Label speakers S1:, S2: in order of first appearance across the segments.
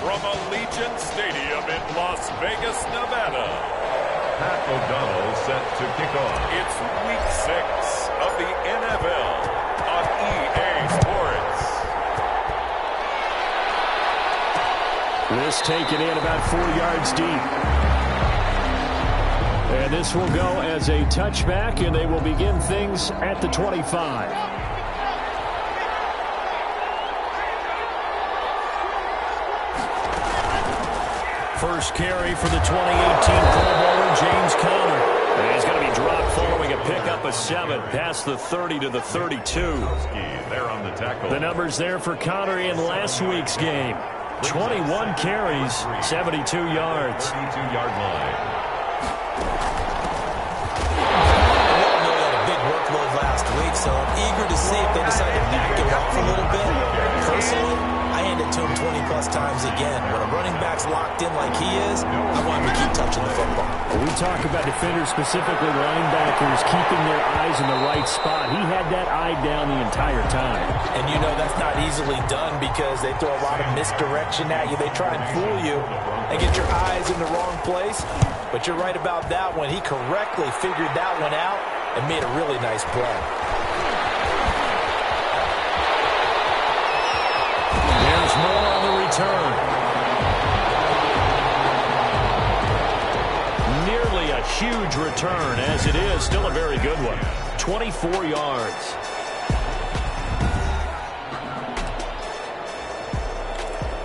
S1: from Allegiant Stadium in Las Vegas, Nevada.
S2: Pat O'Donnell set to kick off.
S1: It's Week 6 of the NFL on EA Sports.
S3: This taken in about 4 yards deep. And this will go as a touchback, and they will begin things at the 25. First carry for the 2018 Pro Bowler, James Conner. And he's going to be dropped following a pickup of 7 past the 30 to the 32.
S2: There on the tackle.
S3: The numbers there for Conner in last week's game. 21 carries, 72 yards.
S2: 32-yard line.
S4: Had a big workload last week, so I'm eager to see if they decide to back him off a little bit. Personally, I hand it to him 20-plus times again. When a running back's locked in like he is, I want him to keep touching the football.
S3: When we talk about defenders, specifically linebackers, keeping their eyes in the right spot. He had that eye down the entire time.
S4: And you know that's not easily done because they throw a lot of misdirection at you. They try and fool you and get your eyes in the wrong place. But you're right about that one. He correctly figured that one out and made a really nice play.
S3: There's more on the return. Nearly a huge return, as it is. Still a very good one. 24 yards.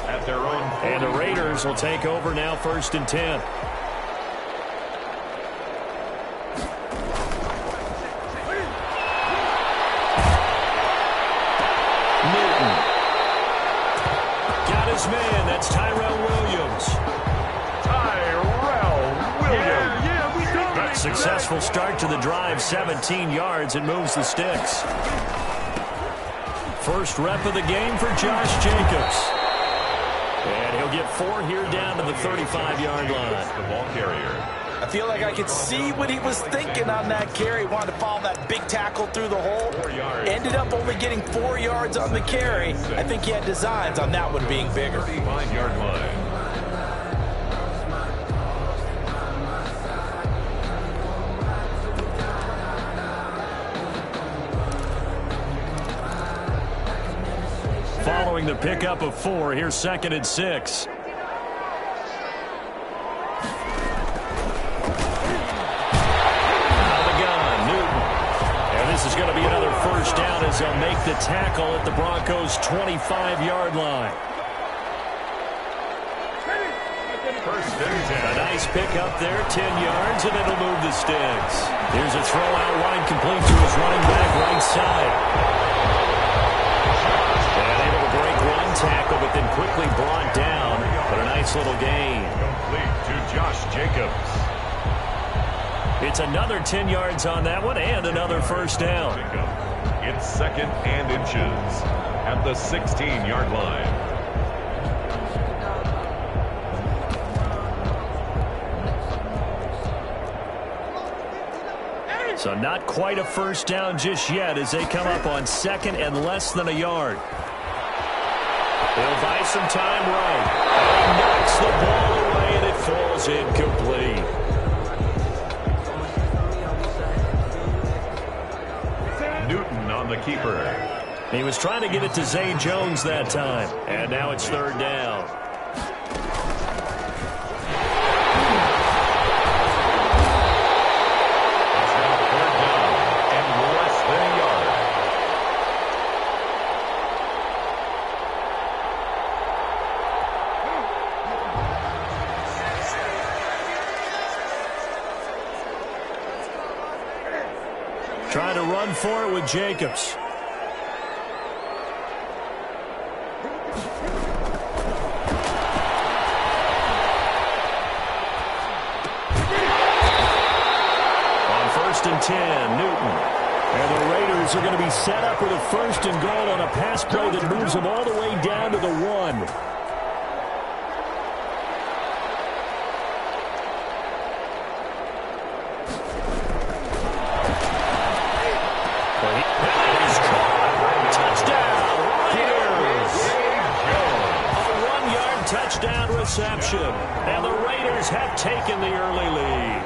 S2: At their own.
S3: And the Raiders will take over now, 1st and 10. Man, that's Tyrell Williams. A successful start to the drive, 17 yards, and moves the sticks. First rep of the game for Josh Jacobs. And he'll get 4 here down to the 35-yard line.
S2: The ball carrier.
S4: I feel like I could see what he was thinking on that carry. He wanted to follow that big tackle through the hole. Ended up only getting 4 yards on the carry. I think he had designs on that one being bigger.
S2: 35-yard line.
S3: Following the pickup of 4, here's 2nd and 6. This is going to be another first down as they'll make the tackle at the Broncos' 25-yard line.
S2: First and 10.
S3: A nice pickup there, 10 yards, and it'll move the sticks. Here's a throw out wide, complete to his running back right side. And able to break one tackle, but then quickly brought down. But a nice little gain.
S2: Complete to Josh Jacobs.
S3: It's another 10 yards on that one and another first down.
S2: It's 2nd and inches at the 16-yard line.
S3: So not quite a first down just yet as they come up on 2nd and less than a yard. They'll buy some time right. And knocks the ball away and it falls incomplete.
S2: Newton on the keeper.
S3: He was trying to get it to Zay Jones that time. And now it's 3rd down.
S2: It's now 3rd down and less than a yard.
S3: Trying to run for it with Jacobs. On 1st and 10, Newton. And the Raiders are going to be set up with a 1st and goal on a pass play that moves them all the way down to the 1. touchdown reception. And the Raiders have taken the early lead.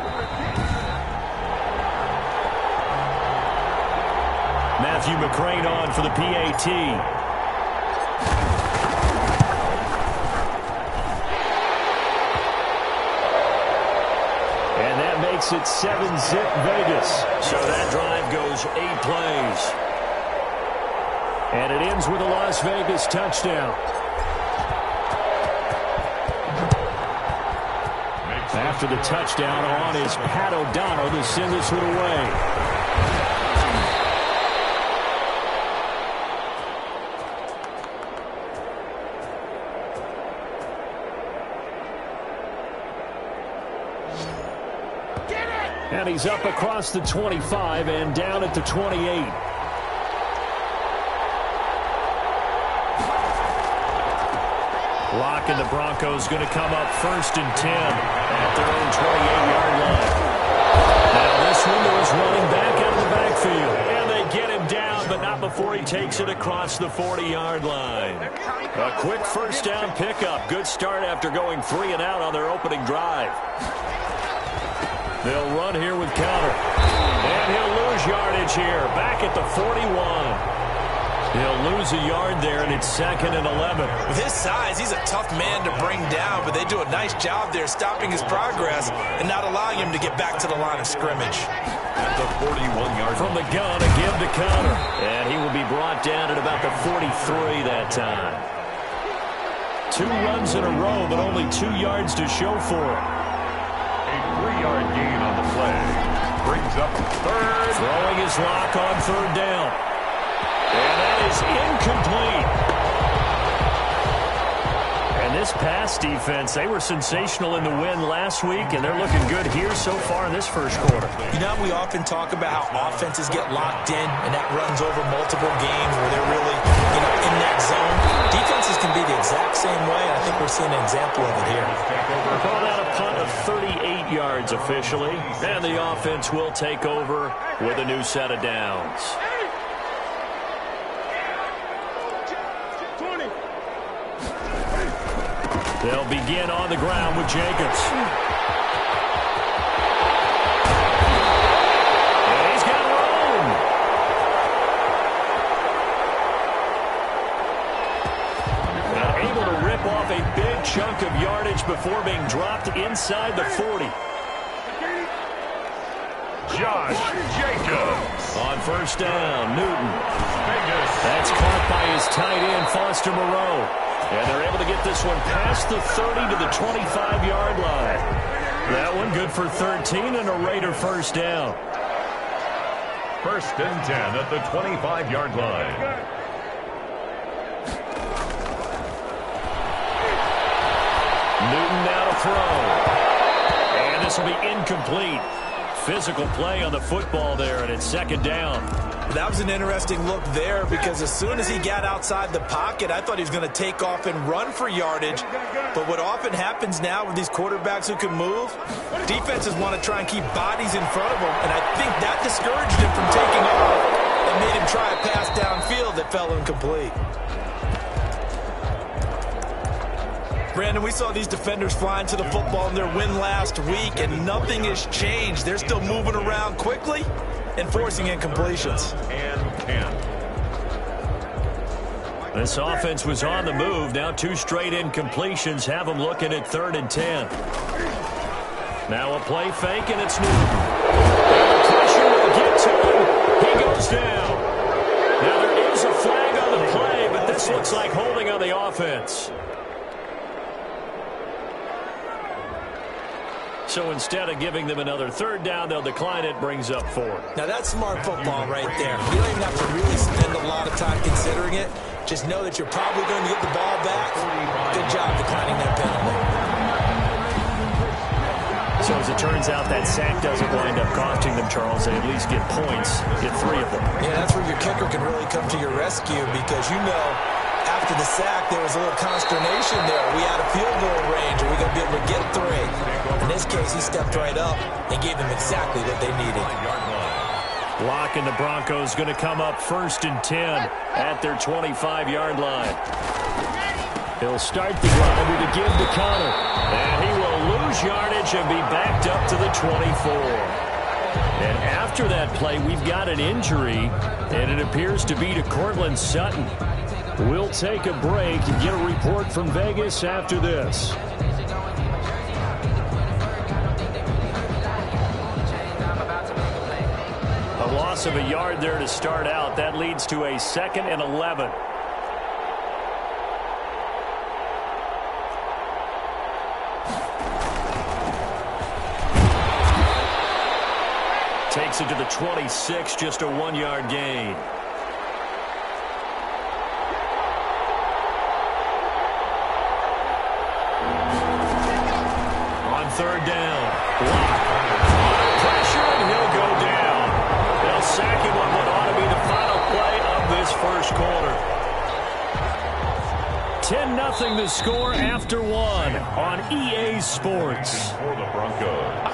S3: Matthew McCrane on for the PAT. And that makes it 7-zip Vegas. So that drive goes 8 plays. And it ends with a Las Vegas touchdown. After the touchdown on is Pat O'Donnell to send this one away. And he's up across the 25 and down at the 28. Lock and the Broncos going to come up 1st and 10 at their own 28-yard line. Now this one was running back out of the backfield. And they get him down, but not before he takes it across the 40-yard line. A quick first down pickup. Good start after going 3 and out on their opening drive. They'll run here with counter. And he'll lose yardage here. Back at the 41. He'll lose a yard there, and it's 2nd and 11.
S4: With his size, he's a tough man to bring down, but they do a nice job there stopping his progress and not allowing him to get back to the line of scrimmage.
S2: At the 41-yard
S3: from the gun, a give to counter. And he will be brought down at about the 43 that time. 2 runs in a row, but only 2 yards to show for it.
S2: A 3-yard gain on the play. Brings up 3rd.
S3: Throwing his lock on 3rd down. And that is incomplete. And this pass defense, they were sensational in the win last week, and they're looking good here so far in this first quarter.
S4: You know, we often talk about how offenses get locked in, and that runs over multiple games where they're really, in that zone. Defenses can be the exact same way, and I think we're seeing an example of it here.
S3: We're calling out a punt of 38 yards officially, and the offense will take over with a new set of downs. They'll begin on the ground with Jacobs. And he's got room. Now able to rip off a big chunk of yardage before being dropped inside the 40.
S2: Josh Jacobs.
S3: On 1st down, Newton. That's caught by his tight end, Foster Moreau. And they're able to get this one past the 30 to the 25-yard line. That one good for 13 and a Raider 1st down.
S2: 1st and 10 at the 25-yard line.
S3: Newton now to throw. And this will be incomplete. Physical play on the football there, and it's 2nd down.
S4: That was an interesting look there because as soon as he got outside the pocket, I thought he was going to take off and run for yardage. But what often happens now with these quarterbacks who can move, defenses want to try and keep bodies in front of them, and I think that discouraged him from taking off and made him try a pass downfield that fell incomplete. Brandon, we saw these defenders flying to the football in their win last week, and nothing has changed. They're still moving around quickly and forcing incompletions.
S2: And 10.
S3: This offense was on the move. Now 2 straight incompletions have them looking at 3rd and 10. Now a play fake, and it's Newton. Pressure will get to him. He goes down. Now there is a flag on the play, but this looks like holding on the offense. So instead of giving them another 3rd down, they'll decline it, brings up 4.
S4: Now that's smart football right there. You don't even have to really spend a lot of time considering it. Just know that you're probably going to get the ball back. Good job declining that penalty.
S3: So as it turns out, that sack doesn't wind up costing them, Charles. They at least get points, get 3 of them.
S4: Yeah, that's where your kicker can really come to your rescue because after the sack, there was a little consternation there. Are we out of field goal range? Are we going to be able to get 3? In this case, he stepped right up and gave them exactly what they needed.
S3: Lock and the Broncos going to come up 1st and 10 at their 25-yard line. He'll start the drive with a give to Connor. And he will lose yardage and be backed up to the 24. And after that play, we've got an injury, and it appears to be to Cortland Sutton. We'll take a break and get a report from Vegas after this. A loss of a yard there to start out. That leads to a 2nd and 11. Takes it to the 26, just a 1-yard gain. On 3rd down, block. Pressure, and he'll go down. They'll sack him on what ought to be the final play of this first quarter. 10-0 the score after 1 on EA Sports.
S2: For the Broncos.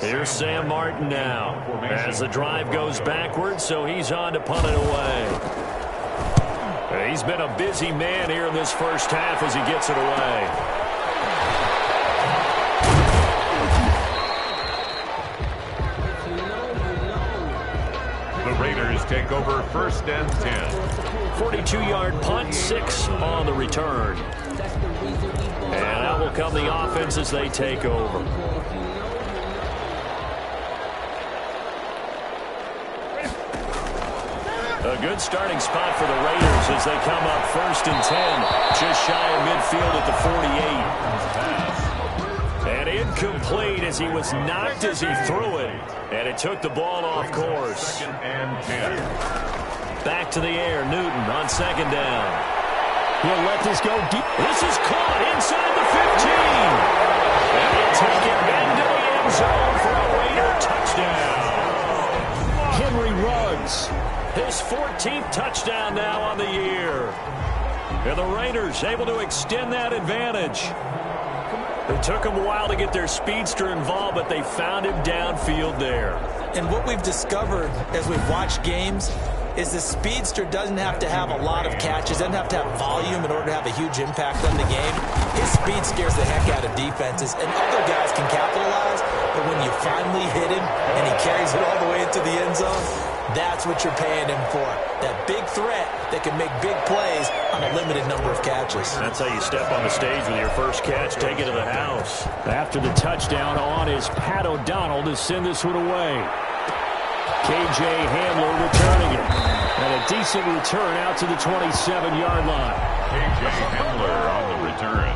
S3: Here's Sam Martin now as the drive goes backwards, so he's on to punt it away. He's been a busy man here in this first half as he gets it away.
S2: The Raiders take over 1st and 10.
S3: 42-yard punt, 6 on the return. And out will come the offense as they take over. A good starting spot for the Raiders as they come up 1st and 10, just shy of midfield at the 48. And incomplete as he was knocked as he threw it, and it took the ball off course.
S2: 2nd and 10.
S3: Back to the air, Newton on 2nd down. He'll let this go deep. This is caught inside the 15. And he'll take it into the end zone for a Raider touchdown. Henry Ruggs. His 14th touchdown now on the year. And the Raiders able to extend that advantage. It took them a while to get their speedster involved, but they found him downfield there.
S4: And what we've discovered as we've watched games is the speedster doesn't have to have a lot of catches, doesn't have to have volume in order to have a huge impact on the game. His speed scares the heck out of defenses, and other guys can capitalize, but when you finally hit him and he carries it all the way into the end zone, that's what you're paying him for. That big threat that can make big plays on a limited number of catches.
S3: That's how you step on the stage with your first catch, take it to the house. After the touchdown on is Pat O'Donnell to send this one away. K.J. Hamler returning it. And a decent return out to the 27-yard line.
S2: K.J. Hamler on the return.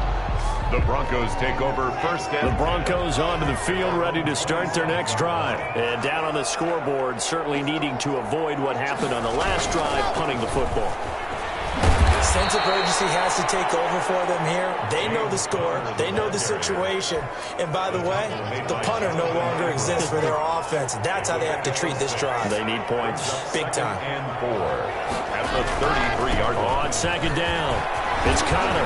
S2: The Broncos take over 1st and 10.
S3: The Broncos onto the field, ready to start their next drive. And down on the scoreboard, certainly needing to avoid what happened on the last drive, punting the football.
S4: Sense of urgency has to take over for them here. They know the score. They know the situation. And by the way, the punter no longer exists for their offense. That's how they have to treat this drive.
S3: They need points.
S4: Big time.
S2: And 4 at the 33-yard line.
S3: On 2nd down, it's Connor.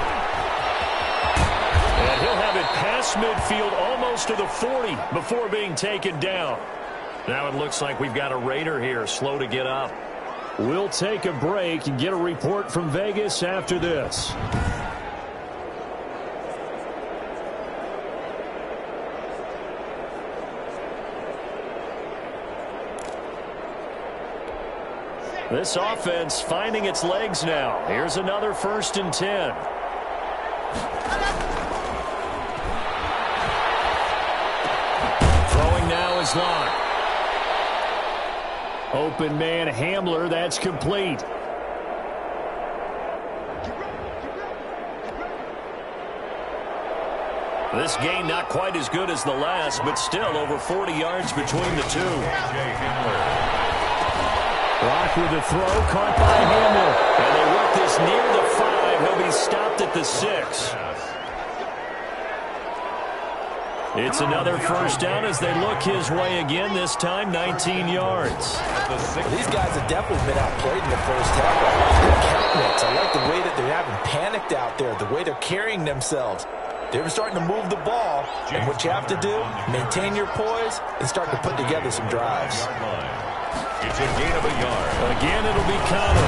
S3: And he'll have it past midfield almost to the 40 before being taken down. Now it looks like we've got a Raider here, slow to get up. We'll take a break and get a report from Vegas after this. This offense finding its legs now. Here's another 1st and 10. Throwing now is Locke. Open man Hamler, that's complete. This game not quite as good as the last, but still over 40 yards between the two. Locke with the throw, caught by Hamler. And they work this near the 5. He'll be stopped at the 6. It's another first down as they look his way again, this time 19 yards.
S4: These guys have definitely been outplayed in the first half. I like their countenance. I like the way that they're having panicked out there, the way they're carrying themselves. They're starting to move the ball, and what you have to do, maintain your poise and start to put together some drives.
S2: It's a gain of a yard.
S3: Again, it'll be Conner.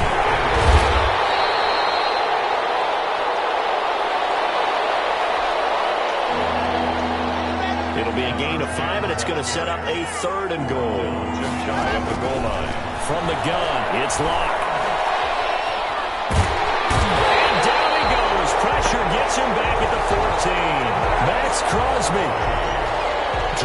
S3: It'll be a gain of 5, and it's going to set up a 3rd and goal.
S2: Just shy of the goal line.
S3: From the gun, it's Locke. And down he goes. Pressure gets him back at the 14. Max Crosby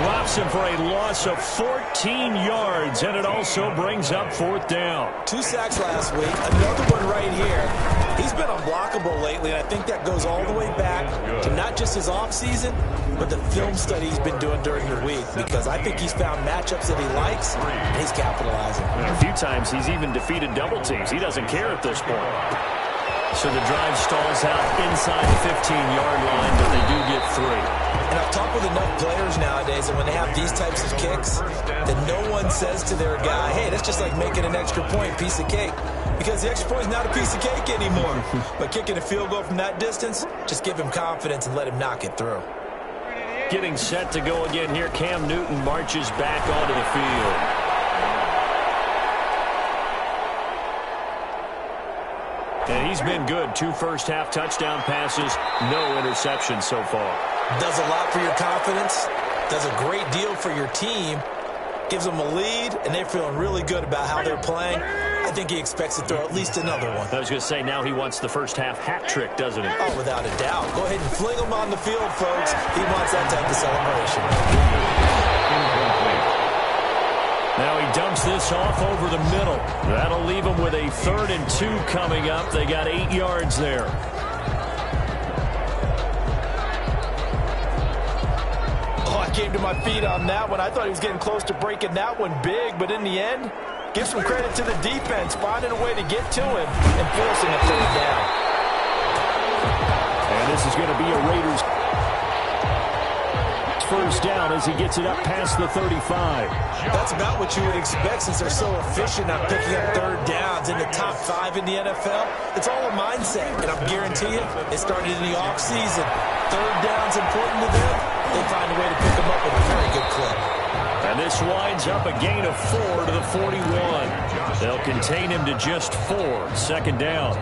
S3: drops him for a loss of 14 yards, and it also brings up 4th down.
S4: 2 sacks last week, another one right here. He's been unblockable lately, and I think that goes all the way back to not just his offseason, but the film study he's been doing during the week, because I think he's found matchups that he likes, and he's capitalizing.
S3: A few times he's even defeated double teams. He doesn't care at this point. So the drive stalls out inside the 15-yard line, but they do get 3.
S4: And I've talked with enough players nowadays, and when they have these types of kicks, that no one says to their guy, hey, that's just like making an extra point, piece of cake. Because the extra point is not a piece of cake anymore. But kicking a field goal from that distance, just give him confidence and let him knock it through.
S3: Getting set to go again here. Cam Newton marches back onto the field. And he's been good. 2 first-half touchdown passes, no interceptions so far.
S4: Does a lot for your confidence, does a great deal for your team, gives them a lead, and they're feeling really good about how they're playing. I think he expects to throw at least another one.
S3: I was going to say, now he wants the first-half hat trick, doesn't he?
S4: Oh, without a doubt. Go ahead and fling him on the field, folks. He wants that type of celebration.
S3: Now he dumps this off over the middle. That'll leave him with a 3rd and 2 coming up. They got 8 yards there.
S4: Oh, I came to my feet on that one. I thought he was getting close to breaking that one big, but in the end, give some credit to the defense, finding a way to get to him and forcing a 3rd down.
S3: And this is going to be a Raiders first down as he gets it up past the 35.
S4: That's about what you would expect since they're so efficient on picking up 3rd downs in the top 5 in the NFL. It's all a mindset, and I'm guarantee you, it started in the offseason. 3rd down's important to them. They find a way to pick them up with a very good clip.
S3: And this winds up a gain of 4 to the 41. They'll contain him to just 4. 2nd down.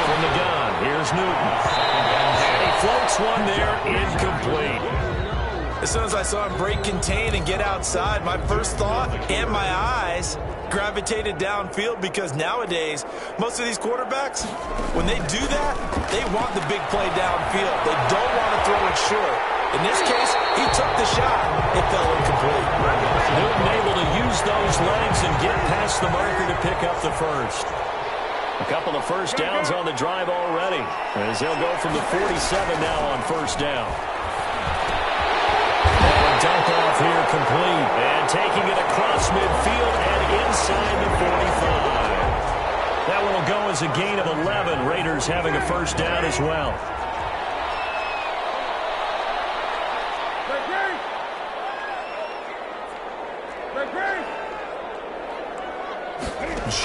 S3: From the gun, here's Newton. He floats one there, incomplete.
S4: As soon as I saw him break contain and get outside, my first thought and my eyes gravitated downfield, because nowadays, most of these quarterbacks, when they do that, they want the big play downfield. They don't want to throw it short. In this case, he took the shot. It fell incomplete.
S3: Newton able to use those legs and get past the marker to pick up the first. A couple of first downs on the drive already, as he'll go from the 47 now on first down. Dump off here complete, and taking it across midfield and inside the 45. That one will go as a gain of 11. Raiders having a first down as well.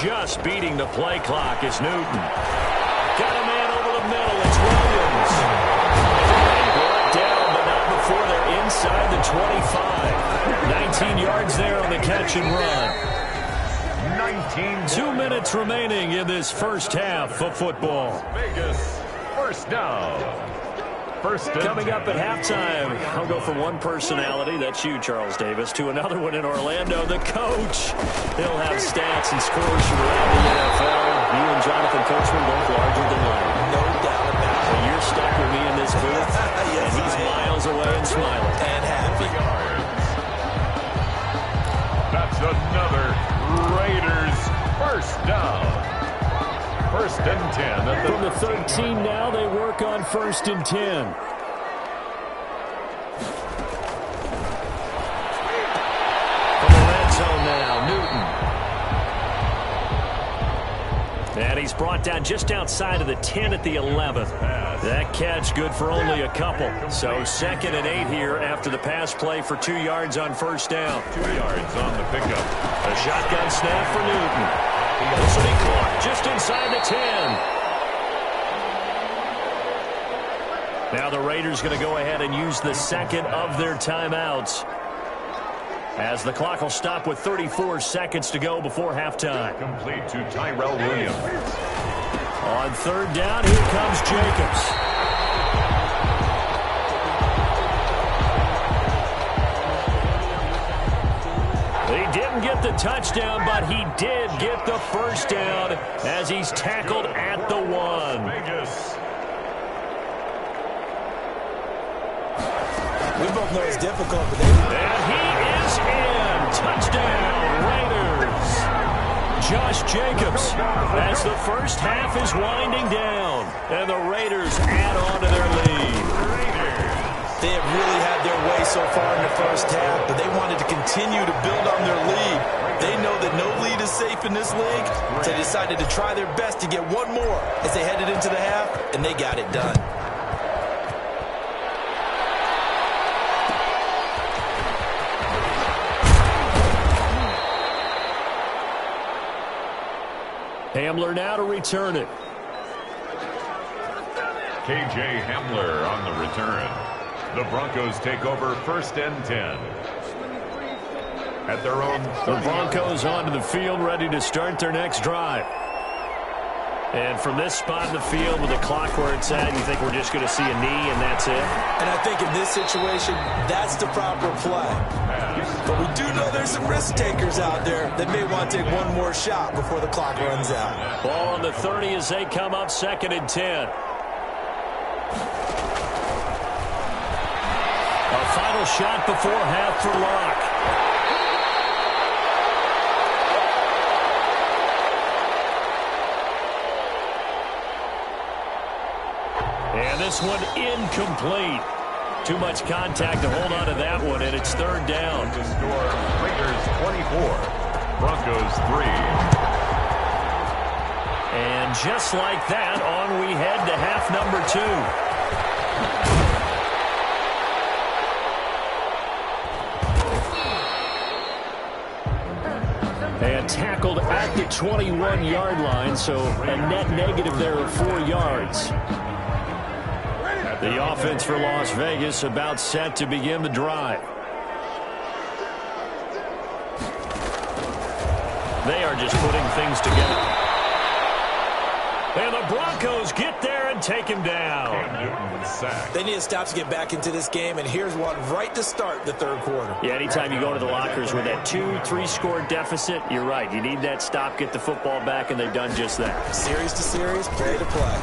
S3: Just beating the play clock is Newton. Got a man over the middle. It's Williams. Brought down, but not before they're inside the 25. 19 yards there on the catch and run. 2 minutes remaining in this first half of football.
S2: Vegas, first down.
S3: Coming up at halftime, I'll go from one personality, that's you, Charles Davis, to another one in Orlando, the coach. He'll have stats and scores from around the NFL. You and Jonathan Coachman both larger than life.
S4: No doubt about it.
S3: And you're stuck with me in this booth, yes, and he's miles away and smiling.
S4: And happy.
S2: That's another Raiders first down. 1st and 10.
S3: From the 13 now, they work on 1st and 10. he's brought down just outside of the 10 at the 11th. That catch good for only a couple. So 2nd and 8 here after the pass play for 2 yards on first down.
S2: 2 yards on the pickup.
S3: A shotgun snap for Newton. This will be caught just inside the 10. Now the Raiders going to go ahead and use the second of their timeouts, as the clock will stop with 34 seconds to go before halftime.
S2: Complete to Tyrell Williams.
S3: On 3rd down, here comes Jacobs. He didn't get the touchdown, but he did get the first down as he's tackled at the 1.
S2: Vegas.
S4: We both know it's difficult, but
S3: And he is in. Touchdown, Raiders. Josh Jacobs, as the first half is winding down, and the Raiders add on to their lead.
S4: they have really had their way so far in the first half, but they wanted to continue to build on their lead. They know that no lead is safe in this league, so they decided to try their best to get one more as they headed into the half, and they got it done.
S3: Hamler now to return it.
S2: K.J. Hamler on the return. The Broncos take over 1st and 10. At their own 30.
S3: The Broncos onto the field, ready to start their next drive. And from this spot in the field with the clock where it's at, you think we're just going to see a knee and that's it?
S4: And I think in this situation, that's the proper play. But we do know there's some risk takers out there that may want to take one more shot before the clock runs out.
S3: Ball on the 30 as they come up 2nd and 10. A final shot before half for Locke. And this one incomplete. Too much contact to hold on to that one, and it's 3rd down.
S2: The score, Raiders 24, Broncos 3.
S3: And just like that, on we head to half number 2. And tackled at the 21-yard line, so a net negative there of 4 yards. The offense for Las Vegas about set to begin the drive. They are just putting things together. And the Broncos get there and take him down.
S4: They need a stop to get back into this game, and here's one right to start the 3rd quarter.
S3: Yeah, anytime you go to the lockers with that 2-3 score deficit, you're right. You need that stop, get the football back, and they've done just that.
S4: Series to series, play to play.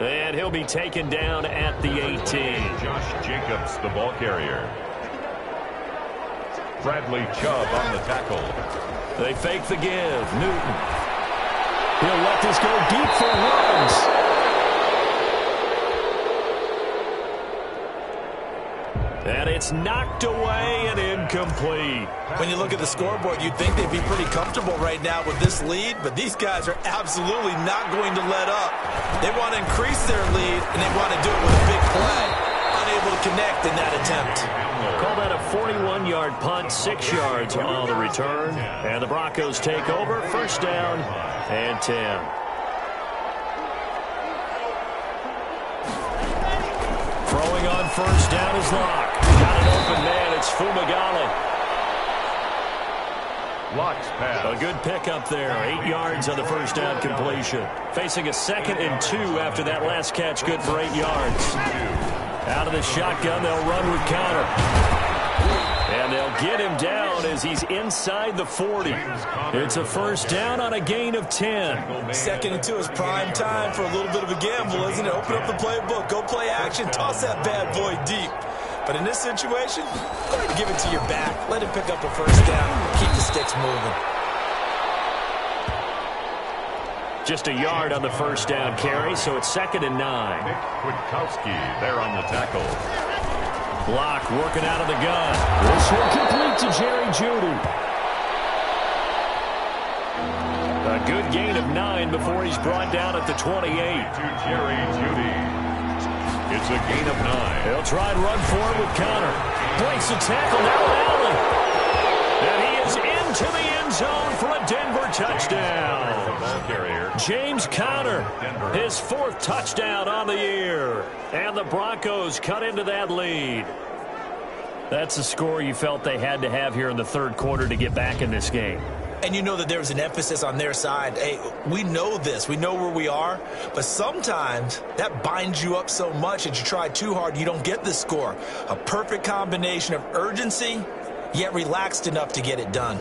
S3: And he'll be taken down at the 18.
S2: Josh Jacobs, the ball carrier. Bradley Chubb on the tackle.
S3: They fake the give. Newton. He'll let this go deep for Woods. And it's knocked away and incomplete.
S4: When you look at the scoreboard, you'd think they'd be pretty comfortable right now with this lead, but these guys are absolutely not going to let up. They want to increase their lead, and they want to do it with a big play. Unable to connect in that attempt.
S3: Call that a 41-yard punt, 6 yards on the return. And the Broncos take over, 1st down and 10. Throwing on 1st down is Locke. Got an open man. It's Fumagalli.
S2: Locke's pass.
S3: A good pickup there. 8 yards on the 1st down completion. Facing a 2nd and 2 after that last catch. Good for 8 yards. Out of the shotgun, they'll run with counter. And they'll get him down as he's inside the 40. It's a 1st down on a gain of 10.
S4: 2nd and 2 is prime time for a little bit of a gamble, isn't it? Open up the playbook, go play action, toss that bad boy deep. But in this situation, go ahead and give it to your back. Let him pick up a 1st down. Keep the sticks moving.
S3: Just a yard on the first down carry, so it's 2nd and 9.
S2: Nick Kwiatkowski there on the tackle.
S3: Block working out of the gun. This one complete to Jerry Jeudy. A good gain of 9 before he's brought down at the 28.
S2: To Jerry Jeudy. It's a gain of 9.
S3: He'll try and run forward with Connor. Breaks the tackle, now Allen. And he is into the end zone for a Denver touchdown. James Conner, his 4th touchdown on the year. And the Broncos cut into that lead. That's a score you felt they had to have here in the 3rd quarter to get back in this game.
S4: And you know that there was an emphasis on their side. Hey, we know this. We know where we are. But sometimes that binds you up so much that you try too hard, you don't get the score. A perfect combination of urgency, yet relaxed enough to get it done.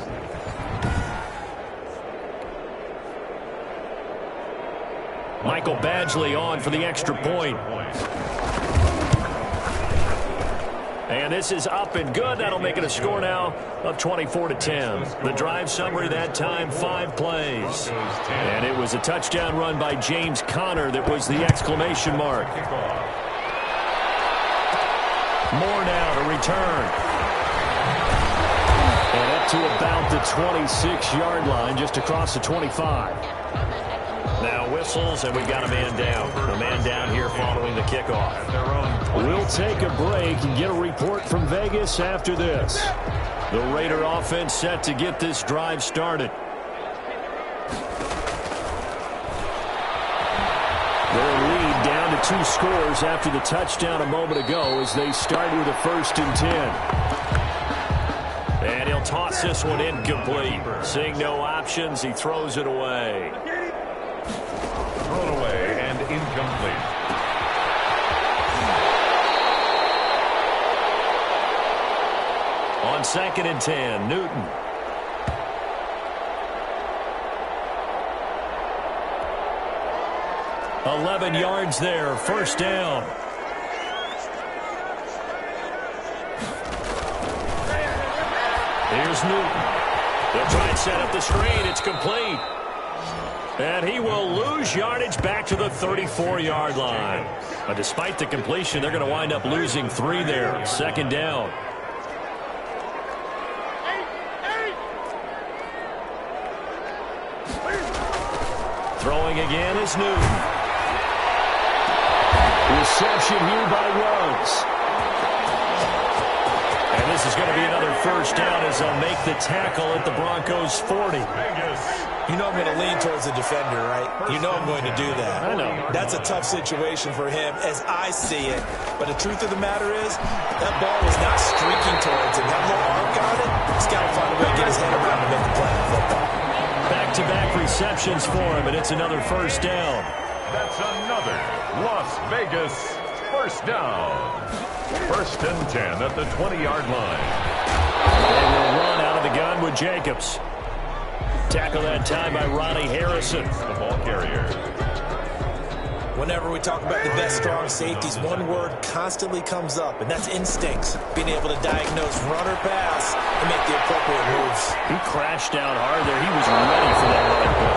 S3: Michael Badgley on for the extra point. And this is up and good. That'll make it a score now of 24-10. The drive summary that time, 5 plays. And it was a touchdown run by James Conner that was the exclamation mark. More now to return. And up to about the 26-yard line, just across the 25. Now whistles, and we've got a man down. A man down here following the kickoff. We'll take a break and get a report from Vegas after this. The Raider offense set to get this drive started. Their lead down to 2 scores after the touchdown a moment ago as they start with a 1st and 10. And he'll toss this one incomplete. Seeing no options, he throws it away.
S2: Thrown away and incomplete.
S3: On 2nd and 10, Newton. $11 yards there, 1st down. Here's Newton. They'll try and set up the screen. It's complete. And he will lose yardage back to the 34-yard line. But despite the completion, they're going to wind up losing 3 there. 2nd down. Throwing again is Newton. Reception here by Ruggs. And this is going to be another 1st down as they'll make the tackle at the Broncos' 40.
S4: You know I'm going to lean towards the defender, right? You know I'm going to do that.
S3: I know.
S4: That's a tough situation for him as I see it. But the truth of the matter is, that ball was not streaking towards him. That little arc on it, he's got to find a way to get his head around to make a play on football.
S3: Back-to-back receptions for him, and it's another 1st down.
S2: That's another Las Vegas 1st down. 1st and 10 at the 20-yard line.
S3: They will run out of the gun with Jacobs. Tackle that time by Ronnie Harrison.
S2: The ball carrier.
S4: Whenever we talk about the best strong safeties, one word constantly comes up, and that's instincts. Being able to diagnose run or pass and make the appropriate moves.
S3: He crashed down hard there. He was ready for that run play.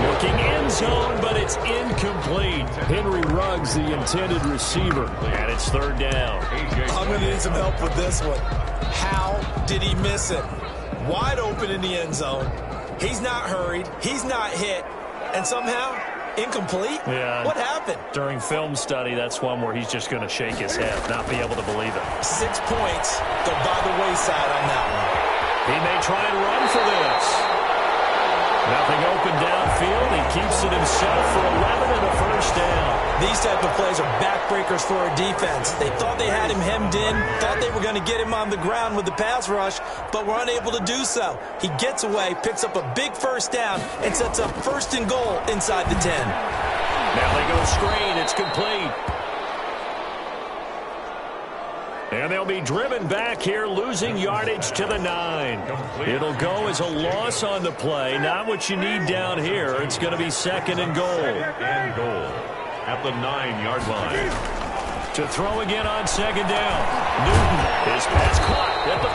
S3: Looking end zone, but it's incomplete. Henry Ruggs, the intended receiver. And it's 3rd down.
S4: I'm going to need some help with this one. How did he miss it? Wide open in the end zone. He's not hurried. He's not hit. And somehow, incomplete?
S3: Yeah.
S4: What happened?
S3: During film study, that's one where he's just going to shake his head, not be able to believe it.
S4: 6 points go by the wayside on that one.
S3: He may try and run for this. Nothing open downfield. He keeps it himself for 11 and a 1st down.
S4: These type of plays are backbreakers for a defense. They thought they had him hemmed in, thought they were going to get him on the ground with the pass rush, but were unable to do so. He gets away, picks up a big 1st down, and sets up 1st and goal inside the 10.
S3: Now they go screen. It's complete. And they'll be driven back here, losing yardage to the 9. It'll go as a loss on the play. Not what you need down here. It's going to be 2nd and goal.
S2: 2nd and goal at the 9-yard line.
S3: To throw again on 2nd down. Newton, his pass caught at the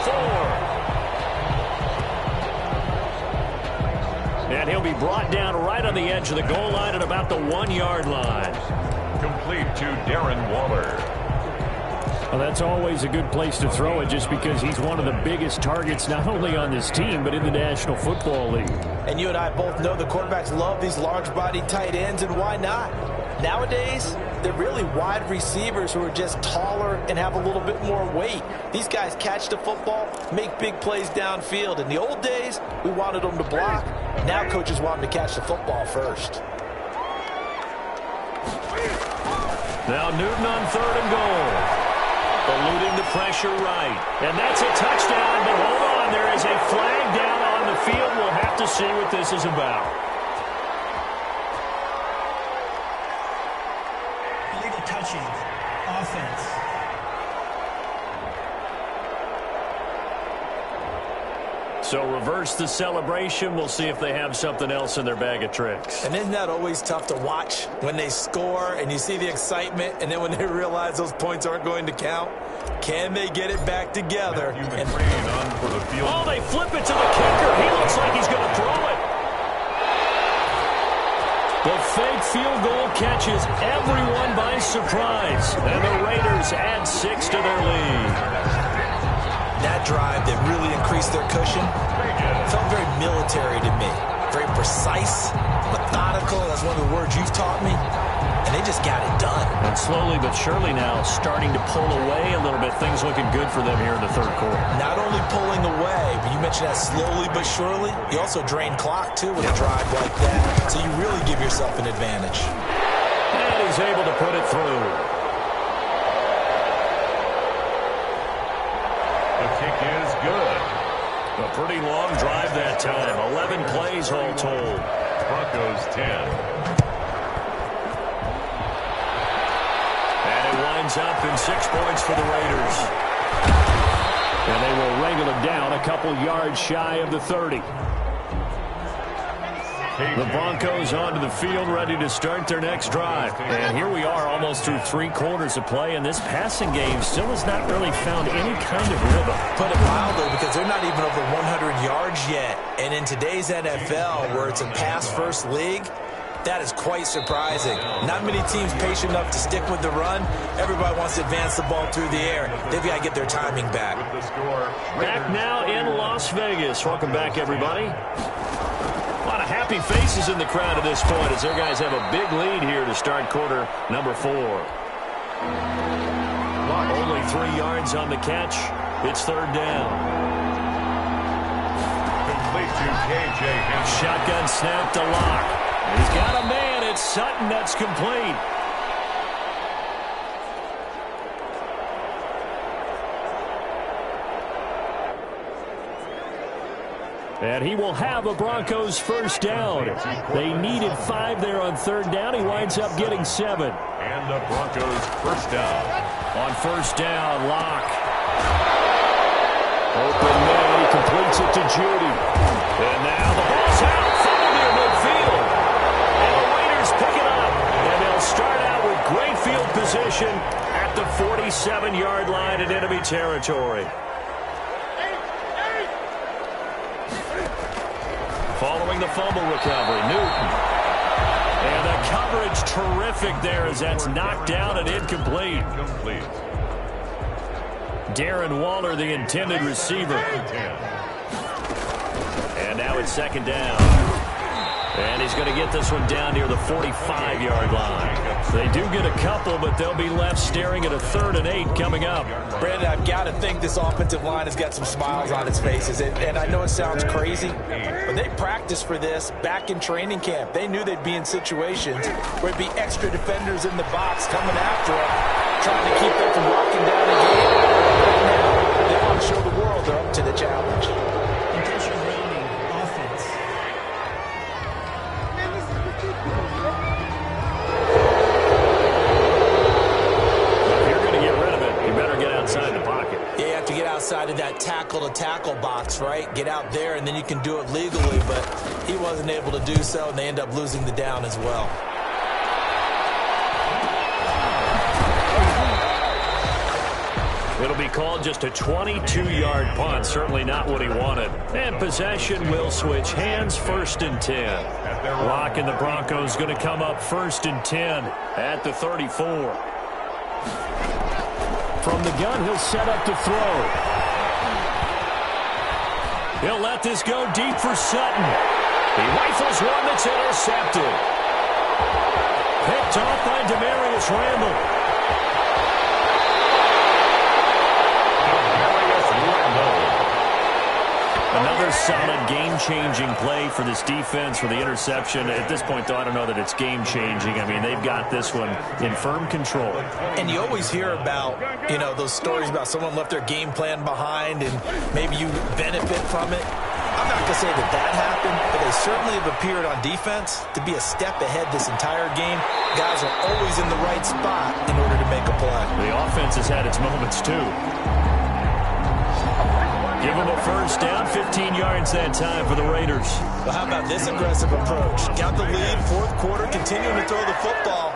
S3: 4. And he'll be brought down right on the edge of the goal line at about the 1-yard line.
S2: Complete to Darren Waller.
S3: Well, that's always a good place to throw it just because he's one of the biggest targets not only on this team but in the National Football League.
S4: And you and I both know the quarterbacks love these large-bodied tight ends, and why not? Nowadays, they're really wide receivers who are just taller and have a little bit more weight. These guys catch the football, make big plays downfield. In the old days, we wanted them to block. Now coaches want them to catch the football first.
S3: Now Newton on 3rd and goal. Eluding the pressure right. And that's a touchdown, but hold on. There is a flag down on the field. We'll have to see what this is about.
S5: Illegal touching. Offense.
S3: So reverse the celebration. We'll see if they have something else in their bag of tricks.
S4: And isn't that always tough to watch when they score and you see the excitement, and then when they realize those points aren't going to count? Can they get it back together?
S2: And on for the field.
S3: Oh, they flip it to the kicker. He looks like he's going to throw it. The fake field goal catches everyone by surprise. And the Raiders add 6 to their lead.
S4: That drive that really increased their cushion felt very military to me. Very precise, methodical. That's one of the words you've taught me. And they just got it done.
S3: And slowly but surely now starting to pull away a little bit. Things looking good for them here in the 3rd quarter.
S4: Not only pulling away, but you mentioned that slowly but surely. You also drain clock, too, with a drive like that. So you really give yourself an advantage.
S3: And he's able to put it through.
S2: The kick is good.
S3: A pretty long drive that time. 11 plays all told.
S2: Broncos 10.
S3: And it winds up in 6 points for the Raiders. And they will wrangle it down a couple yards shy of the 30. The Broncos onto the field, ready to start their next drive. And here we are almost through 3 quarters of play, and this passing game still has not really found any kind of rhythm.
S4: Put it mildly, because they're not even over 100 yards yet. And in today's NFL, where it's a pass-first league, that is quite surprising. Not many teams patient enough to stick with the run. Everybody wants to advance the ball through the air. They've got to get their timing back.
S2: With the score,
S3: Back now in Las Vegas. Welcome back, everybody. A lot of happy faces in the crowd at this point as their guys have a big lead here to start quarter number 4. Only 3 yards on the catch. It's 3rd down.
S2: complete to K.J. Hamler.
S3: Shotgun snap to Locke. He's got a man. It's Sutton. That's complete. And he will have a Broncos first down. They needed 5 there on 3rd down. He winds up getting 7.
S2: And the Broncos first down.
S3: On 1st down, Locke. Open man. He completes it to Judy. And now the ball's out. Fumble near midfield. And the Raiders pick it up. And they'll start out with great field position at the 47-yard line in enemy territory. Following the fumble recovery, Newton. And the coverage terrific there as that's knocked down and incomplete. Darren Waller, the intended receiver. And now it's 2nd down. And he's going to get this one down near the 45-yard line. They do get a couple, but they'll be left staring at a 3rd and 8 coming up.
S4: Brandon, I've got to think this offensive line has got some smiles on its faces. And I know it sounds crazy, but they practiced for this back in training camp. They knew they'd be in situations where it'd be extra defenders in the box coming after them, trying to keep them from locking down the game. Right now, they want to show the world they're up to the challenge.
S5: Intentional grounding, offense.
S3: If you're going to get rid of it, you better get outside the pocket.
S4: Yeah, you have to get outside of that tackle-to-tackle box, right? Get out there, and then you can do it legally, but he wasn't able to do so, and they end up losing the down as well.
S3: It'll be called just a 22-yard punt. Certainly not what he wanted. And possession will switch hands, 1st and 10. Locke and the Broncos going to come up 1st and 10 at the 34. From the gun, he'll set up to throw. He'll let this go deep for Sutton. He rifles one that's intercepted. Picked off by Demarius Randall. Another solid game-changing play for this defense for the interception. At this point, though, I don't know that it's game-changing. I mean, they've got this one in firm control.
S4: And you always hear about, you know, those stories about someone left their game plan behind and maybe you benefit from it. I'm not going to say that that happened, but they certainly have appeared on defense to be a step ahead this entire game. Guys are always in the right spot in order to make a play.
S3: The offense has had its moments, too. Give them a 1st down, 15 yards that time for the Raiders.
S4: Well, how about this aggressive approach? Got the lead, 4th quarter, continuing to throw the football.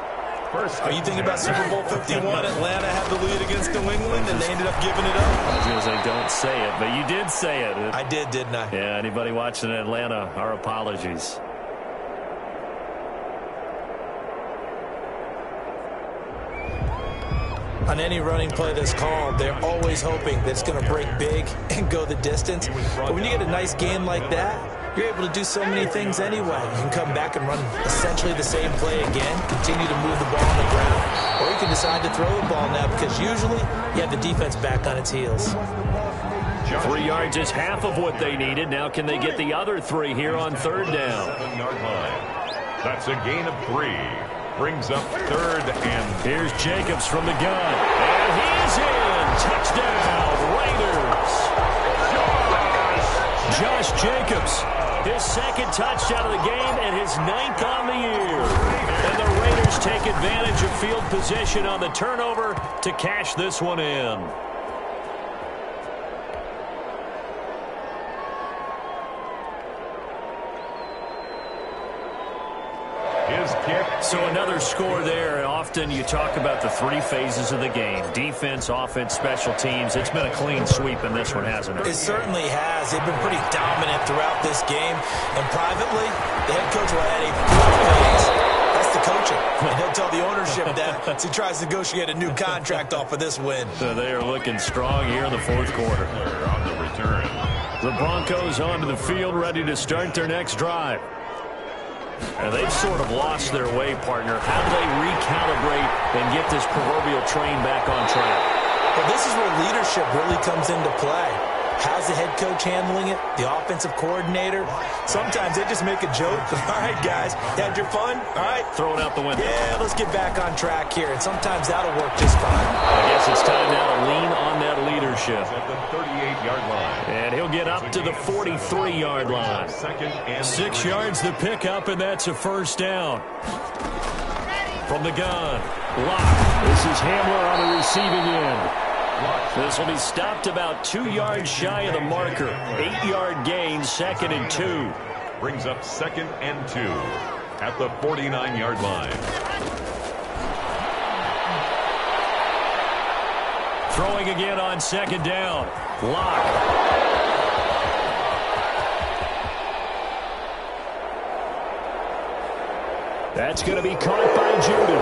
S4: Are you thinking about Super Bowl 51? Atlanta had the lead against New England, and they ended up giving it up.
S3: I was going to say, don't say it, but you did say it.
S4: I did, didn't I?
S3: Yeah, anybody watching Atlanta, our apologies.
S4: On any running play that's called, they're always hoping that it's going to break big and go the distance. But when you get a nice game like that, you're able to do so many things anyway. You can come back and run essentially the same play again, continue to move the ball on the ground, or you can decide to throw the ball now because usually you have the defense back on its heels.
S3: 3 yards is half of what they needed. Now can they get the other 3 here on 3rd down?
S2: That's a gain of 3. Brings up 3rd and...
S3: Here's Jacobs from the gun. And he's in. Touchdown, Raiders. Josh Jacobs, his 2nd touchdown of the game and his 9th on the year. And the Raiders take advantage of field position on the turnover to cash this one in. So another score there. Often you talk about the 3 phases of the game. Defense, offense, special teams. It's been a clean sweep in this one, hasn't it?
S4: It certainly has. They've been pretty dominant throughout this game. And privately, the head coach will add a 4th phase. That's the coaching. And he'll tell the ownership that as he tries to negotiate a new contract off of this win.
S3: So they are looking strong here in the 4th quarter.
S2: On the return.
S3: The Broncos onto the field, ready to start their next drive. And they've sort of lost their way, partner. How do they recalibrate and get this proverbial train back on track?
S4: Well, this is where leadership really comes into play. How's the head coach handling it? The offensive coordinator? Sometimes they just make a joke. All right, guys, you had your fun? All right.
S3: Throw it out the window.
S4: Yeah, let's get back on track here. And sometimes that'll work just fine.
S3: I guess it's time now to lean on that leadership.
S2: At the 38-yard line.
S3: And he'll get up to the 43-yard line. 6 yards the pickup, and that's a 1st down. From the gun, Locke. This is Hamler on the receiving end. This will be stopped about 2 yards shy of the marker. 8-yard gain, 2nd and 2.
S2: Brings up 2nd and 2 at the 49-yard line.
S3: Throwing again on 2nd down. Locke. That's going to be caught by Judy.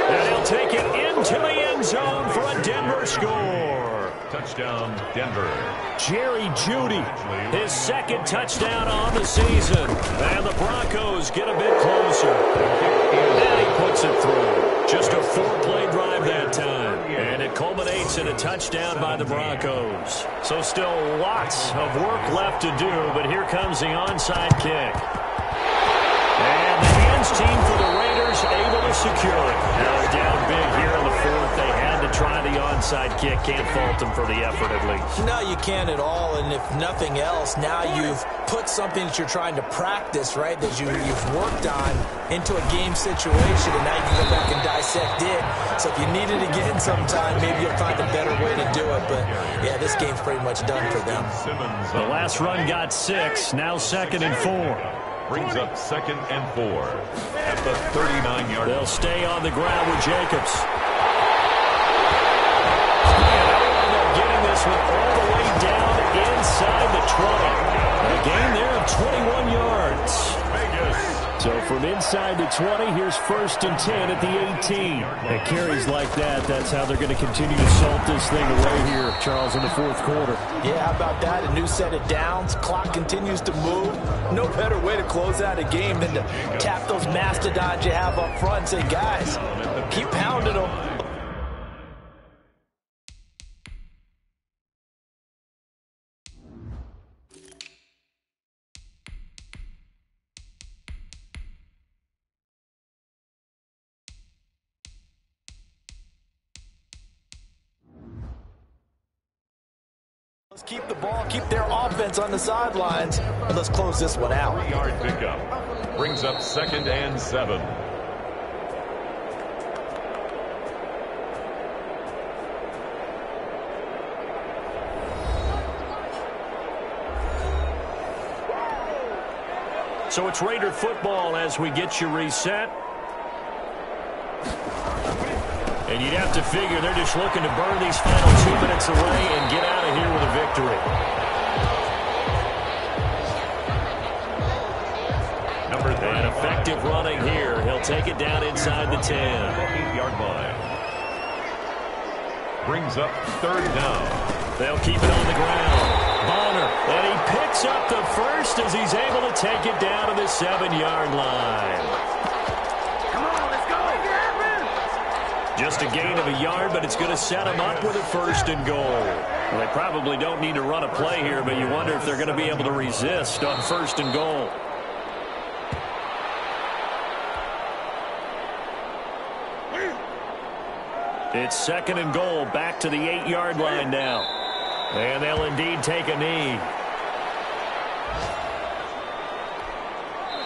S3: And he'll take it into the end zone for a Denver score.
S2: Touchdown, Denver.
S3: Jerry Jeudy, his 2nd touchdown on the season. And the Broncos get a bit closer. And he puts it through. Just a 4-play drive that time. And it culminates in a touchdown by the Broncos. So still lots of work left to do, but here comes the onside kick. And the hands team for the Raiders able to secure it. Now they're down big here in the 4th. They had to try the onside kick. Can't fault them for the effort at least.
S4: No, you can't at all. And if nothing else, now you've put something that you're trying to practice, right, that you've worked on into a game situation, and now you can go back and dissect it. So if you need it again sometime, maybe you'll find a better way to do it. But, yeah, this game's pretty much done for them.
S3: The last run got 6. Now 2nd and 4.
S2: Brings up 2nd and 4 at the 39-yard line.
S3: They'll stay on the ground with Jacobs. this one all the way down inside the 20. A gain there of 21 yards.
S2: Vegas.
S3: So from inside the 20, here's 1st and 10 at the 18. And carries like that, that's how they're going to continue to salt this thing away here, Charles, in the 4th quarter.
S4: Yeah, how about that? A new set of downs. Clock continues to move. No better way to close out a game than to tap those mastodons you have up front and say, guys, keep pounding them. Let's keep the ball, keep their offense on the sidelines, and let's close this one out.
S2: 3-yard pickup. Brings up 2nd and 7.
S3: So it's Raider football as we get you reset. And you'd have to figure they're just looking to burn these final 2 minutes away and get out of here with a victory. And effective running here. He'll take it down inside the 10.
S2: 8-yard line. Brings up 3rd down.
S3: They'll keep it on the ground. Bonner, and he picks up the first as he's able to take it down to the 7-yard line. Just a gain of a yard, but it's going to set them up with a 1st and goal. Well, they probably don't need to run a play here, but you wonder if they're going to be able to resist on 1st and goal. It's 2nd and goal, back to the 8-yard line now. And they'll indeed take a knee.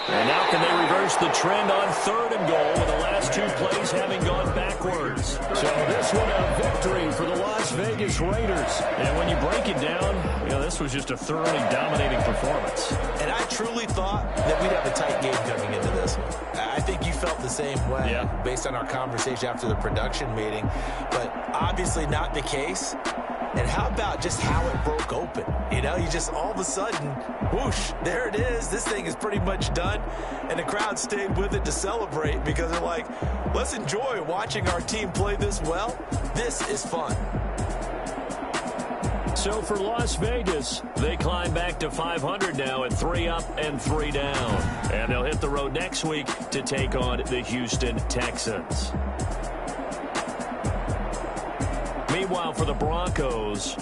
S3: And now can they reverse the trend on 3rd and goal with the last 2 plays having gone backwards? So this one a victory for the Las Vegas Raiders. And when you break it down, you know, this was just a thoroughly dominating performance.
S4: And I truly thought that we'd have a tight game coming into this one. I think you felt the same way based on our conversation after the production meeting. But obviously not the case. And how about just how it broke open? You know, you just all of a sudden, whoosh, there it is. This thing is pretty much done. And the crowd stayed with it to celebrate because they're like, let's enjoy watching our team play this well. This is fun.
S3: So for Las Vegas, they climb back to 500 now at 3 up and 3 down. And they'll hit the road next week to take on the Houston Texans. Meanwhile, for the Broncos,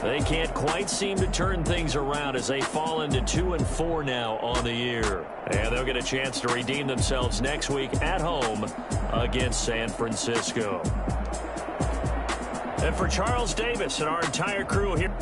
S3: they can't quite seem to turn things around as they fall into 2-4 now on the year. And they'll get a chance to redeem themselves next week at home against San Francisco. And for Charles Davis and our entire crew here.